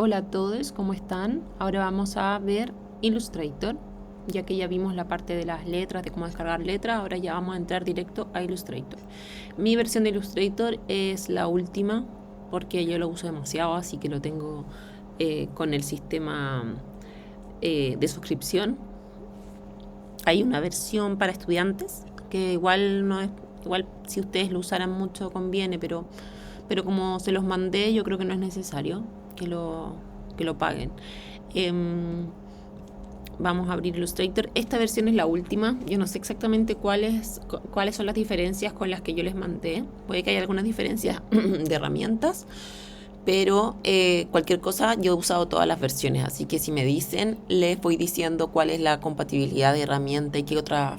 Hola a todos, ¿cómo están? Ahora vamos a ver Illustrator, ya que ya vimos la parte de las letras, de cómo descargar letras, ahora ya vamos a entrar directo a Illustrator. Mi versión de Illustrator es la última, porque yo lo uso demasiado, así que lo tengo con el sistema de suscripción. Hay una versión para estudiantes, que igual no es, igual si ustedes lo usaran mucho conviene, pero como se los mandé, yo creo que no es necesario que lo paguen. Vamos a abrir Illustrator. Esta versión es la última. Yo no sé exactamente cuáles son las diferencias con las que yo les mandé. Puede que haya algunas diferencias de herramientas, pero cualquier cosa, yo he usado todas las versiones, así que si me dicen, les voy diciendo cuál es la compatibilidad de herramienta y de qué otra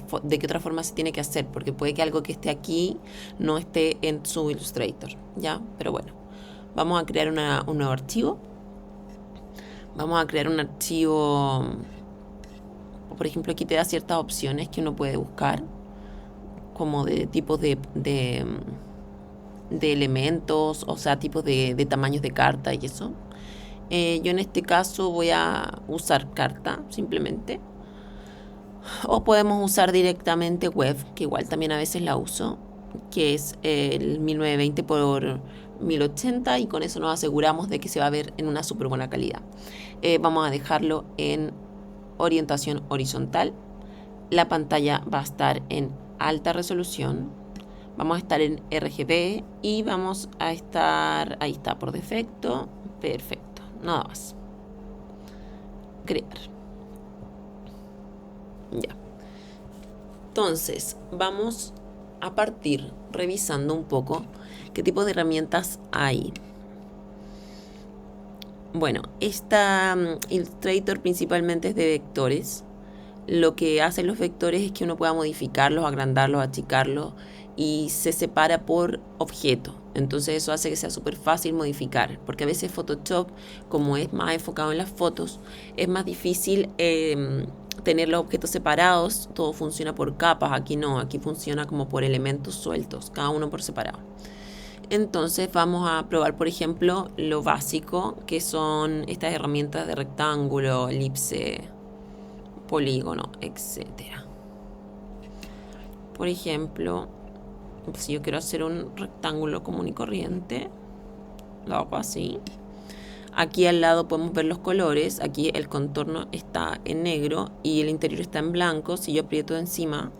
forma se tiene que hacer, porque puede que algo que esté aquí no esté en su Illustrator, ¿ya? Pero bueno, vamos a crear un nuevo archivo. Vamos a crear un archivo, por ejemplo, aquí te da ciertas opciones que uno puede buscar, como de tipos de elementos, o sea, tipos de tamaños de carta y eso. Yo en este caso voy a usar carta simplemente. O podemos usar directamente web, que igual también a veces la uso, que es el 1920 por 1080 y con eso nos aseguramos de que se va a ver en una súper buena calidad. Vamos a dejarlo en orientación horizontal. La pantalla va a estar en alta resolución. Vamos a estar en RGB y vamos a estar, ahí está por defecto, perfecto, nada más. Crear. Ya. Entonces, vamos a partir revisando un poco qué tipo de herramientas hay. Bueno, esta Illustrator principalmente es de vectores. Lo que hacen los vectores es que uno pueda modificarlos, agrandarlos, achicarlos y se separa por objeto. Entonces eso hace que sea súper fácil modificar, porque a veces Photoshop, como es más enfocado en las fotos, es más difícil tener los objetos separados. Todo funciona por capas, aquí no, aquí funciona como por elementos sueltos, cada uno por separado. Entonces vamos a probar, por ejemplo, lo básico, que son estas herramientas de rectángulo, elipse, polígono, etcétera. Por ejemplo, si yo quiero hacer un rectángulo común y corriente, lo hago así. Aquí al lado podemos ver los colores. Aquí el contorno está en negro y el interior está en blanco. Si yo aprieto encima,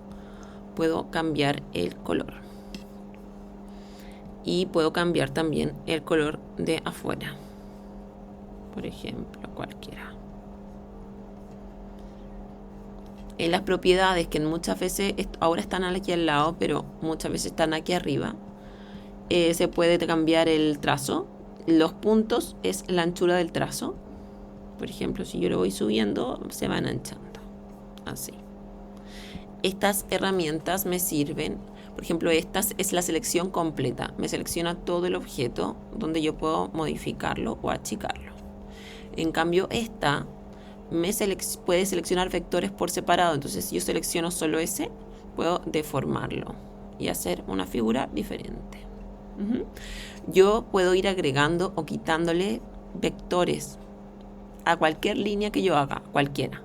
puedo cambiar el color. Y puedo cambiar también el color de afuera. Por ejemplo, cualquiera. En las propiedades, que muchas veces ahora están aquí al lado, pero muchas veces están aquí arriba, se puede cambiar el trazo. Los puntos es la anchura del trazo. Por ejemplo, si yo lo voy subiendo, se van anchando. Así. Estas herramientas me sirven. Por ejemplo, esta es la selección completa. Me selecciona todo el objeto donde yo puedo modificarlo o achicarlo. En cambio, esta puede seleccionar vectores por separado. Entonces, si yo selecciono solo ese, puedo deformarlo y hacer una figura diferente. Yo puedo ir agregando o quitándole vectores a cualquier línea que yo haga, cualquiera.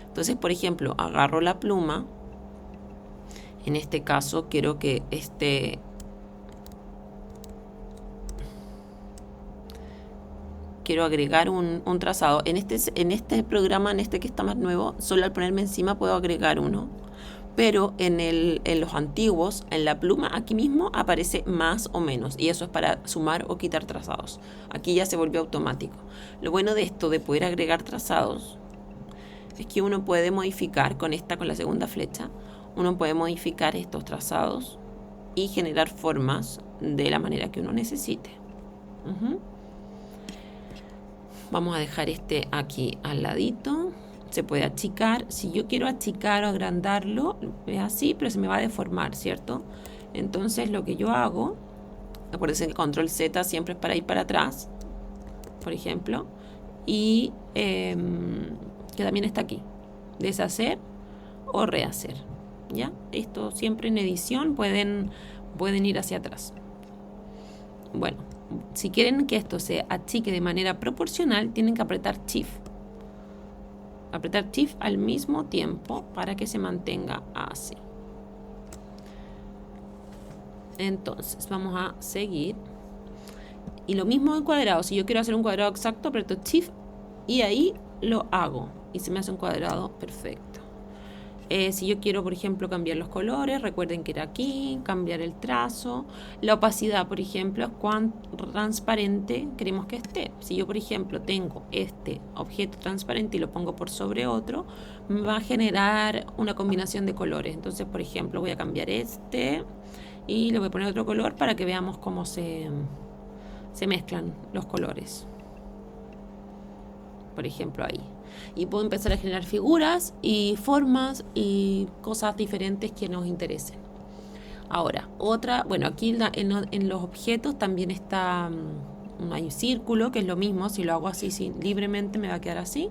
Entonces, por ejemplo, agarro la pluma. En este caso quiero que quiero agregar un trazado. En este programa, en este que está más nuevo, solo al ponerme encima puedo agregar uno. Pero en los antiguos, en la pluma, aquí mismo aparece más o menos. Y eso es para sumar o quitar trazados. Aquí ya se volvió automático. Lo bueno de esto, de poder agregar trazados, es que uno puede modificar con la segunda flecha. Uno puede modificar estos trazados y generar formas de la manera que uno necesite. Vamos a dejar este aquí al ladito. Se puede achicar. Si yo quiero achicar o agrandarlo, es así, pero se me va a deformar, ¿cierto? Entonces lo que yo hago, acuérdense que el control Z siempre es para ir para atrás, por ejemplo, y que también está aquí, deshacer o rehacer, ¿ya? Esto siempre en edición pueden ir hacia atrás. Bueno, si quieren que esto se achique de manera proporcional, tienen que apretar Shift. Apretar Shift al mismo tiempo para que se mantenga así. Entonces vamos a seguir. Y lo mismo en cuadrado. Si yo quiero hacer un cuadrado exacto, aprieto Shift y ahí lo hago. Y se me hace un cuadrado perfecto. Si yo quiero, por ejemplo, cambiar los colores, recuerden que era aquí, cambiar el trazo. La opacidad, por ejemplo, es cuán transparente queremos que esté. Si yo, por ejemplo, tengo este objeto transparente y lo pongo por sobre otro, me va a generar una combinación de colores. Entonces, por ejemplo, voy a cambiar este y le voy a poner otro color para que veamos cómo se mezclan los colores. Por ejemplo, ahí. Y puedo empezar a generar figuras y formas y cosas diferentes que nos interesen. Ahora, otra, bueno, aquí en los objetos también está, hay un círculo, que es lo mismo. Si lo hago así libremente me va a quedar así.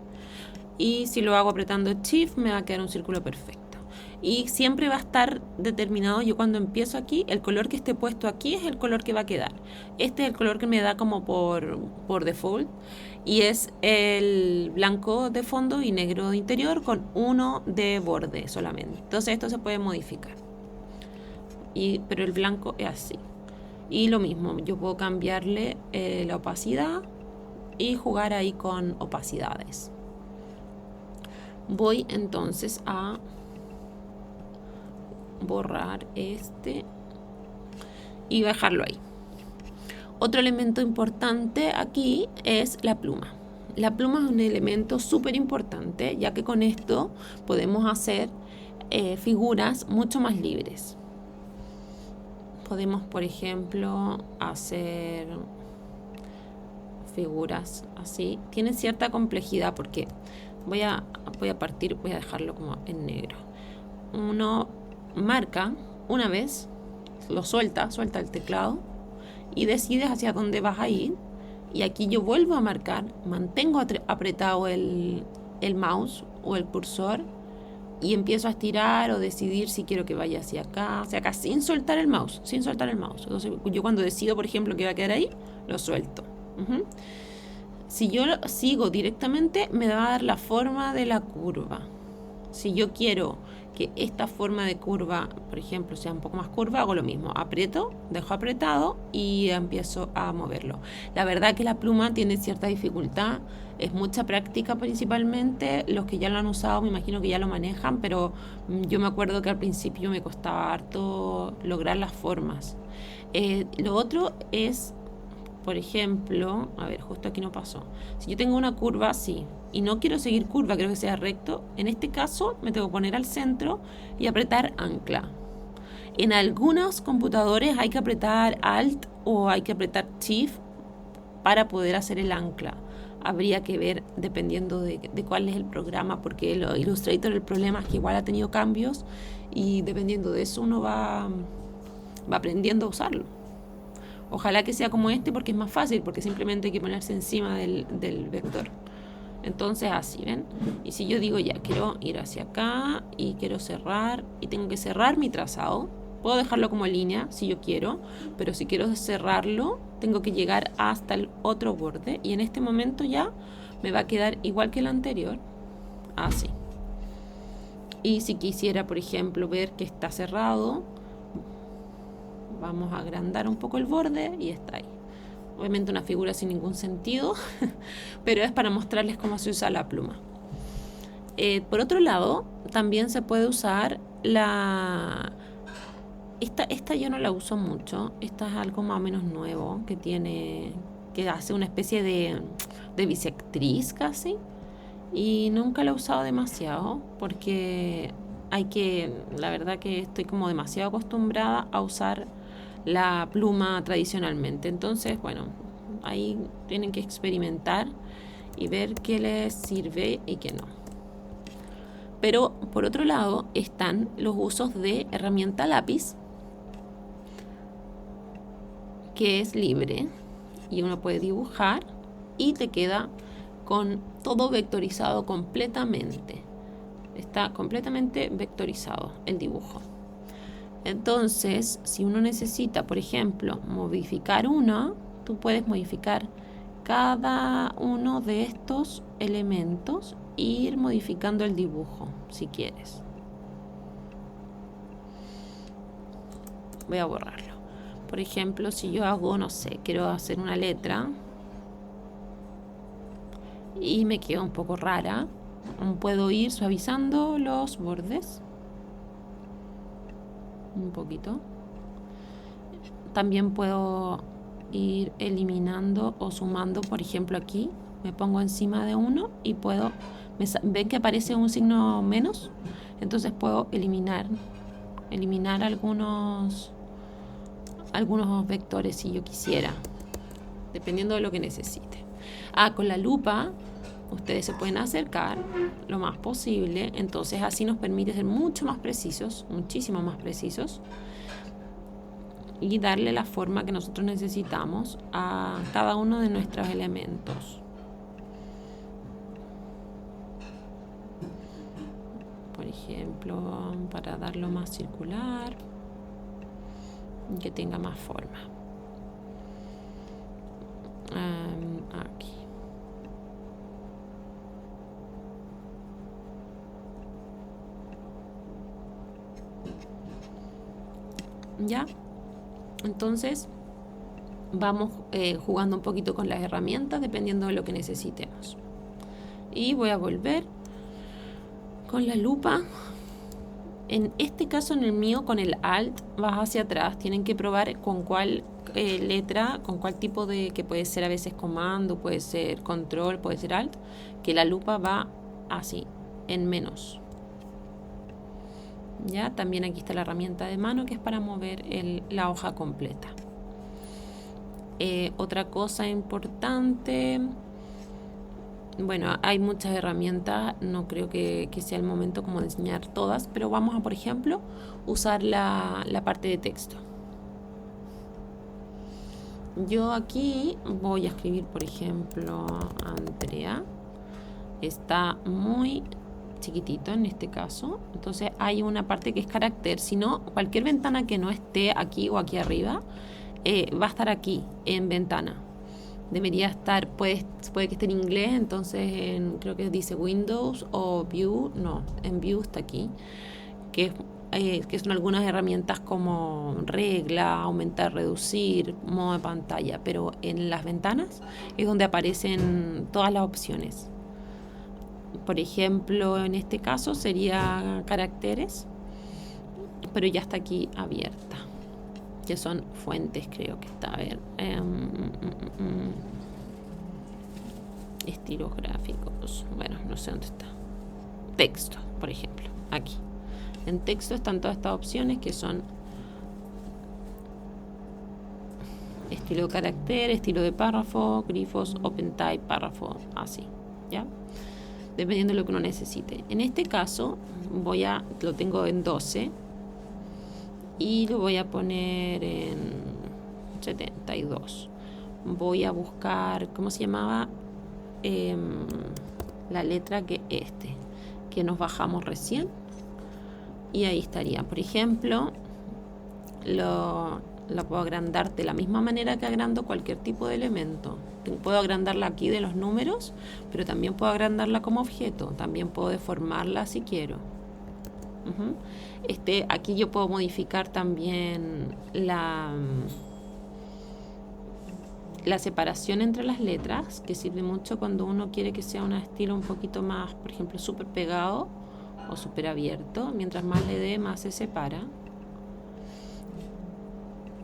Y si lo hago apretando Shift me va a quedar un círculo perfecto. Y siempre va a estar determinado, yo cuando empiezo aquí, el color que esté puesto aquí es el color que va a quedar. Este es el color que me da como por default. Y es el blanco de fondo y negro de interior con 1 de borde solamente. Entonces esto se puede modificar. Pero el blanco es así. Y lo mismo, yo puedo cambiarle la opacidad y jugar ahí con opacidades. Voy entonces a borrar este y dejarlo ahí. Otro elemento importante aquí es la pluma. La pluma es un elemento súper importante, ya que con esto podemos hacer figuras mucho más libres. Podemos, por ejemplo, hacer figuras así. Tiene cierta complejidad porque voy a dejarlo como en negro. Uno marca una vez, lo suelta el teclado y decides hacia dónde vas a ir. Y aquí yo vuelvo a marcar, mantengo apretado el mouse o el cursor y empiezo a estirar o decidir si quiero que vaya hacia acá sin soltar el mouse, Entonces yo cuando decido, por ejemplo, que va a quedar ahí, lo suelto. Si yo lo sigo directamente, me va a dar la forma de la curva. Si yo quiero que esta forma de curva, por ejemplo, sea un poco más curva, hago lo mismo. Aprieto, dejo apretado y empiezo a moverlo. La verdad que la pluma tiene cierta dificultad. Es mucha práctica principalmente. Los que ya lo han usado me imagino que ya lo manejan, pero yo me acuerdo que al principio me costaba harto lograr las formas. Lo otro es, por ejemplo, a ver, justo aquí no pasó. Si yo tengo una curva así y no quiero seguir curva, quiero que sea recto, en este caso me tengo que poner al centro y apretar ancla. En algunos computadores hay que apretar Alt o hay que apretar Shift para poder hacer el ancla. Habría que ver dependiendo de cuál es el programa, porque el Illustrator, el problema es que igual ha tenido cambios y dependiendo de eso uno va aprendiendo a usarlo. Ojalá que sea como este porque es más fácil, porque simplemente hay que ponerse encima del vector. Entonces así, ¿ven? Y si yo digo ya, quiero ir hacia acá y quiero cerrar y tengo que cerrar mi trazado, puedo dejarlo como línea si yo quiero, pero si quiero cerrarlo tengo que llegar hasta el otro borde y en este momento ya me va a quedar igual que el anterior, así. Y si quisiera, por ejemplo, ver que está cerrado, vamos a agrandar un poco el borde y está ahí. Obviamente una figura sin ningún sentido, pero es para mostrarles cómo se usa la pluma. Por otro lado, también se puede usar esta yo no la uso mucho. Esta es algo más o menos nuevo que hace una especie de bisectriz casi. Y nunca la he usado demasiado porque la verdad que estoy como demasiado acostumbrada a usar la pluma tradicionalmente. Entonces, bueno, ahí tienen que experimentar y ver qué les sirve y qué no. Pero por otro lado están los usos de herramienta lápiz, que es libre y uno puede dibujar y te queda con todo vectorizado completamente. Está completamente vectorizado el dibujo. Entonces, si uno necesita, por ejemplo, modificar uno, tú puedes modificar cada uno de estos elementos e ir modificando el dibujo si quieres. Voy a borrarlo. Por ejemplo, si yo hago, no sé, quiero hacer una letra y me queda un poco rara, puedo ir suavizando los bordes un poquito. También puedo ir eliminando o sumando. Por ejemplo, aquí me pongo encima de uno y puedo, ven que aparece un signo menos, entonces puedo eliminar algunos vectores si yo quisiera, dependiendo de lo que necesite. Con la lupa ustedes se pueden acercar lo más posible, entonces así nos permite ser mucho más precisos, muchísimo más precisos, y darle la forma que nosotros necesitamos a cada uno de nuestros elementos. Por ejemplo, para darlo más circular, que tenga más forma. Aquí. ¿Ya? Entonces vamos jugando un poquito con las herramientas dependiendo de lo que necesitemos. Y voy a volver con la lupa. En este caso, en el mío, con el Alt vas hacia atrás. Tienen que probar con cuál letra, con cuál tipo de, que puede ser a veces comando, puede ser control, puede ser Alt, que la lupa va así, en menos. Ya, también aquí está la herramienta de mano, que es para mover la hoja completa. Otra cosa importante, bueno, hay muchas herramientas, no creo que sea el momento como de enseñar todas, pero vamos a, por ejemplo, usar la parte de texto. Yo aquí voy a escribir, por ejemplo, Andrea. Está muy chiquitito en este caso, entonces hay una parte que es carácter. Si no, cualquier ventana que no esté aquí o aquí arriba va a estar aquí en ventana. Debería estar, puede que esté en inglés, entonces creo que dice Windows o View. No, en View está aquí, que son algunas herramientas como regla, aumentar, reducir, modo de pantalla, pero en las ventanas es donde aparecen todas las opciones. Por ejemplo, en este caso sería caracteres, pero ya está aquí abierta, que son fuentes, creo que está, a ver, estilos gráficos, bueno, no sé dónde está, texto, por ejemplo, aquí. En texto están todas estas opciones que son estilo de carácter, estilo de párrafo, grifos, open type, párrafo, así, ¿ya? Dependiendo de lo que uno necesite. En este caso lo tengo en 12 y lo voy a poner en 72. Voy a buscar, ¿cómo se llamaba? La letra que nos bajamos recién, y ahí estaría. Por ejemplo, lo puedo agrandar de la misma manera que agrando cualquier tipo de elemento. Puedo agrandarla aquí de los números, pero también puedo agrandarla como objeto. También puedo deformarla si quiero. Aquí yo puedo modificar también la separación entre las letras, que sirve mucho cuando uno quiere que sea un estilo un poquito más, por ejemplo, súper pegado o súper abierto. Mientras más le dé, más se separa.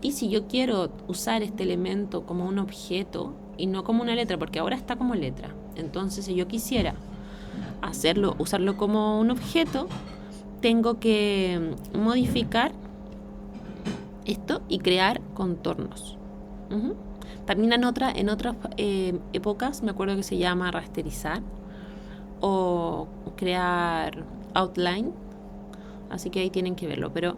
Y si yo quiero usar este elemento como un objeto y no como una letra, porque ahora está como letra, entonces si yo quisiera usarlo como un objeto, tengo que modificar esto y crear contornos. También en otras épocas me acuerdo que se llama rasterizar o crear outline, así que ahí tienen que verlo, pero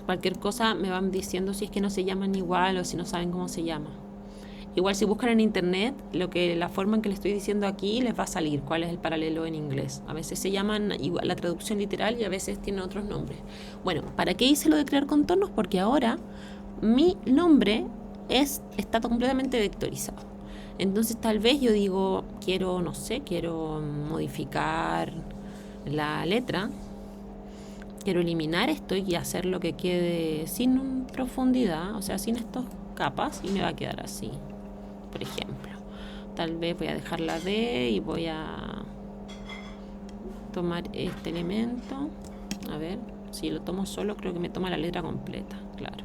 cualquier cosa me van diciendo si es que no se llaman igual o si no saben cómo se llama. Igual si buscan en internet, la forma en que les estoy diciendo aquí les va a salir cuál es el paralelo en inglés. A veces se llaman igual la traducción literal y a veces tienen otros nombres. Bueno, ¿para qué hice lo de crear contornos? Porque ahora mi nombre está completamente vectorizado. Entonces tal vez yo digo, quiero modificar la letra, quiero eliminar esto y hacerlo que quede sin profundidad, o sea, sin estas capas, y me va a quedar así, por ejemplo. Tal vez voy a dejar la D y voy a tomar este elemento. A ver, si lo tomo solo creo que me toma la letra completa, claro.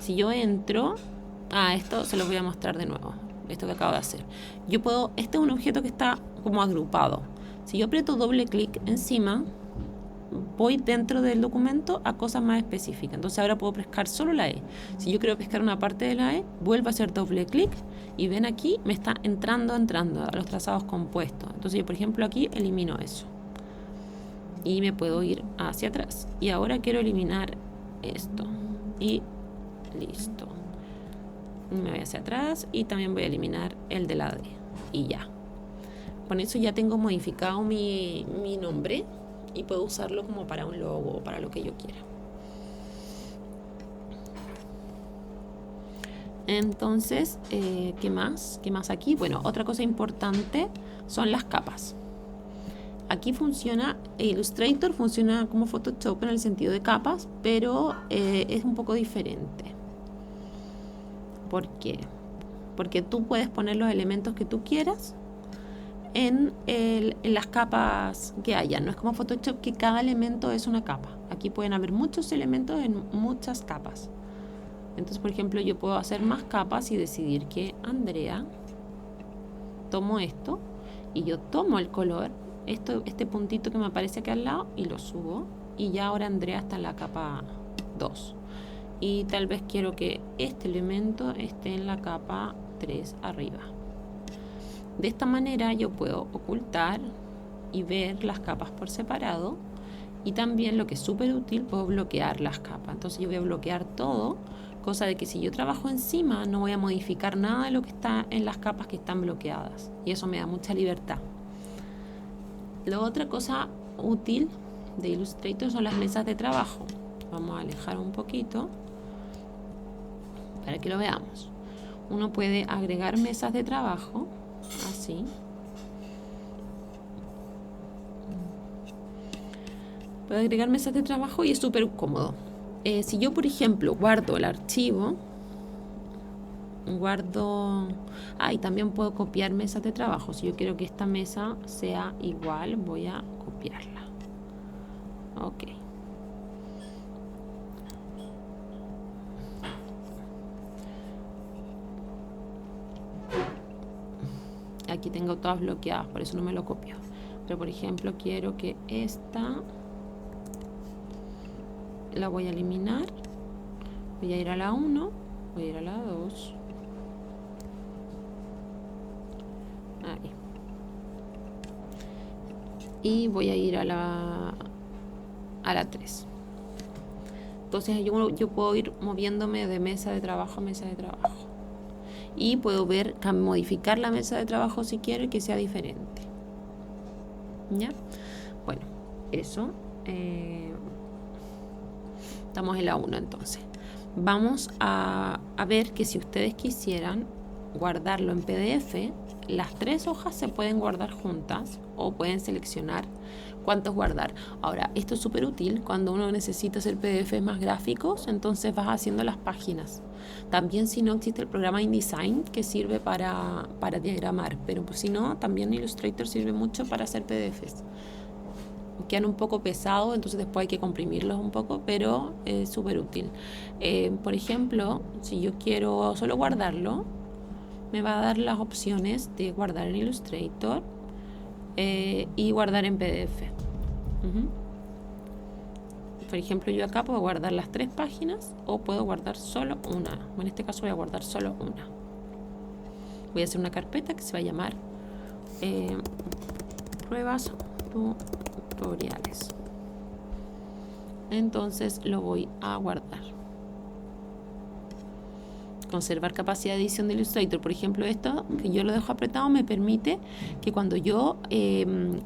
Si yo entro, esto se lo voy a mostrar de nuevo, esto que acabo de hacer. Yo puedo, este es un objeto que está como agrupado. Si yo aprieto doble clic encima, voy dentro del documento a cosas más específicas. Entonces ahora puedo pescar solo la E. Si yo quiero pescar una parte de la E, vuelvo a hacer doble clic y ven aquí, me está entrando a los trazados compuestos. Entonces yo, por ejemplo, aquí elimino eso. Y me puedo ir hacia atrás. Y ahora quiero eliminar esto. Y listo. Me voy hacia atrás y también voy a eliminar el de la D. Y ya. Con eso ya tengo modificado mi nombre y puedo usarlo como para un logo o para lo que yo quiera. Entonces, ¿qué más? ¿Qué más aquí? Bueno, otra cosa importante son las capas. Aquí Illustrator funciona como Photoshop en el sentido de capas, pero es un poco diferente. ¿Por qué? Porque tú puedes poner los elementos que tú quieras en las capas que haya. No es como Photoshop que cada elemento es una capa. Aquí pueden haber muchos elementos en muchas capas. Entonces, por ejemplo, yo puedo hacer más capas y decidir que Andrea, tomo esto y yo tomo el color, este puntito que me aparece aquí al lado, y lo subo, y ya ahora Andrea está en la capa 2. Y tal vez quiero que este elemento esté en la capa 3 arriba. De esta manera yo puedo ocultar y ver las capas por separado, y también, lo que es súper útil, puedo bloquear las capas. Entonces yo voy a bloquear todo, cosa de que si yo trabajo encima no voy a modificar nada de lo que está en las capas que están bloqueadas, y eso me da mucha libertad. La otra cosa útil de Illustrator son las mesas de trabajo. Vamos a alejar un poquito para que lo veamos. Uno puede agregar mesas de trabajo así. Puedo agregar mesas de trabajo y es súper cómodo. Si yo, por ejemplo, guardo el archivo, y también puedo copiar mesas de trabajo. Si yo quiero que esta mesa sea igual, voy a copiarla. Ok. Aquí tengo todas bloqueadas, por eso no me lo copio. Pero por ejemplo, quiero que esta la voy a eliminar. Voy a ir a la 1, voy a ir a la 2. Ahí. Y voy a ir a la 3. Entonces yo puedo ir moviéndome de mesa de trabajo a mesa de trabajo. Y puedo modificar la mesa de trabajo si quiero y que sea diferente. ¿Ya? Bueno, eso. Estamos en la 1 entonces. Vamos a ver que si ustedes quisieran guardarlo en PDF, las 3 hojas se pueden guardar juntas o pueden seleccionar cuántos guardar. Ahora, esto es súper útil cuando uno necesita hacer PDFs más gráficos, entonces vas haciendo las páginas. También, si no, existe el programa InDesign que sirve para diagramar, pero si no, también Illustrator sirve mucho para hacer PDFs. Quedan un poco pesados, entonces después hay que comprimirlos un poco, pero es súper útil. Por ejemplo, si yo quiero solo guardarlo, me va a dar las opciones de guardar en Illustrator y guardar en PDF. Por ejemplo, yo acá puedo guardar las 3 páginas o puedo guardar solo una. En este caso voy a guardar solo una. Voy a hacer una carpeta que se va a llamar pruebas tutoriales. Entonces lo voy a guardar. Conservar capacidad de edición de Illustrator. Por ejemplo, esto que yo lo dejo apretado me permite que cuando yo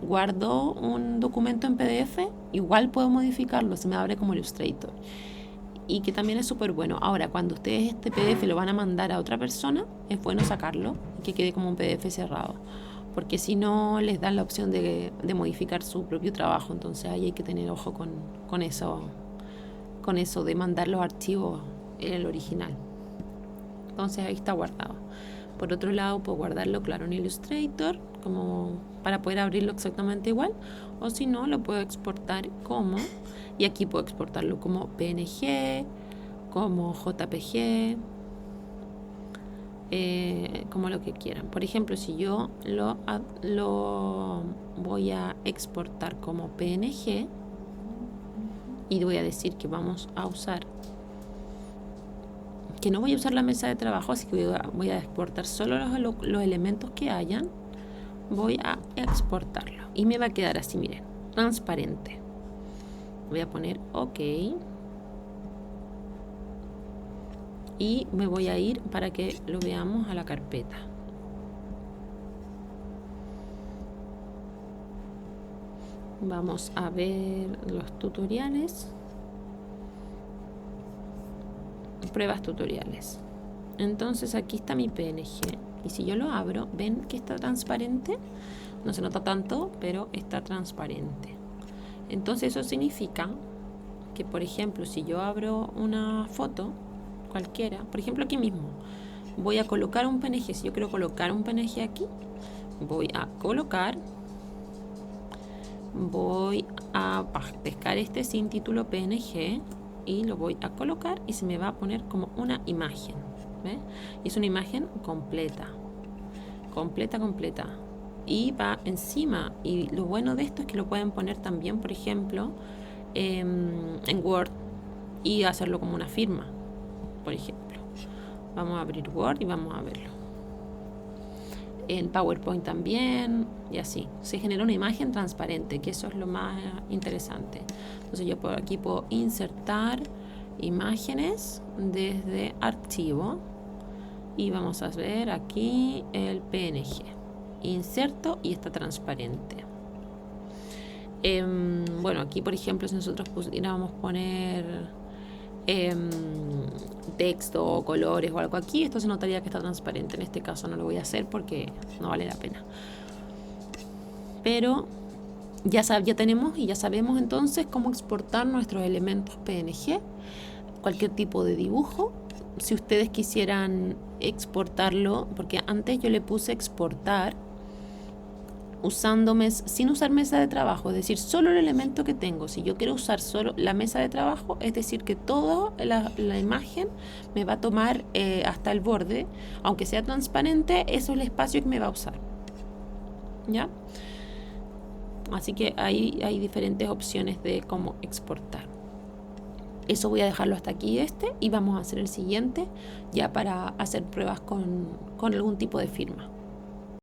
guardo un documento en PDF, igual puedo modificarlo, se me abre como Illustrator. y que también es súper bueno. Ahora, cuando ustedes este PDF lo van a mandar a otra persona, es bueno sacarlo y que quede como un PDF cerrado, porque si no les dan la opción de modificar su propio trabajo. Entonces ahí hay que tener ojo con eso de mandar los archivos en el original. Entonces ahí está guardado. Por otro lado, puedo guardarlo, claro, en Illustrator, como para poder abrirlo exactamente igual, o si no, lo puedo exportar y aquí puedo exportarlo como PNG, como JPG, como lo que quieran. Por ejemplo, si yo lo voy a exportar como PNG y voy a decir que vamos a usar, que no voy a usar la mesa de trabajo, así que voy a exportar solo los elementos que hayan, voy a exportarlo y me va a quedar así, miren, transparente. Voy a poner OK y me voy a ir para que lo veamos a la carpeta. Vamos a ver los tutoriales, pruebas tutoriales. Entonces aquí está mi PNG y si yo lo abro, ven que está transparente. No se nota tanto, pero está transparente. Entonces eso significa que, por ejemplo, si yo abro una foto cualquiera, por ejemplo aquí mismo, voy a colocar un PNG. Si yo quiero colocar un PNG aquí, voy a colocar, voy a pescar este sin título PNG y lo voy a colocar y se me va a poner como una imagen. ¿Ve? Y es una imagen completa, y va encima. Y lo bueno de esto es que lo pueden poner también, por ejemplo, en Word y hacerlo como una firma, por ejemplo. Vamos a abrir Word y vamos a verlo. En PowerPoint también, y así. Se genera una imagen transparente, que eso es lo más interesante. Entonces yo aquí puedo insertar imágenes desde archivo y vamos a ver aquí el PNG. Inserto y está transparente. Bueno, aquí por ejemplo, si nosotros pudiéramos poner texto o colores o algo aquí, esto se notaría que está transparente. En este caso no lo voy a hacer porque no vale la pena. Pero ya tenemos y ya sabemos entonces cómo exportar nuestros elementos PNG, cualquier tipo de dibujo. Si ustedes quisieran exportarlo, porque antes yo le puse exportar sin usar mesa de trabajo, es decir, solo el elemento que tengo. Si yo quiero usar solo la mesa de trabajo, es decir, que toda la imagen me va a tomar hasta el borde, aunque sea transparente, eso es el espacio que me va a usar. ¿Ya? Así que ahí hay diferentes opciones de cómo exportar. Eso voy a dejarlo hasta aquí y vamos a hacer el siguiente ya para hacer pruebas con algún tipo de firma.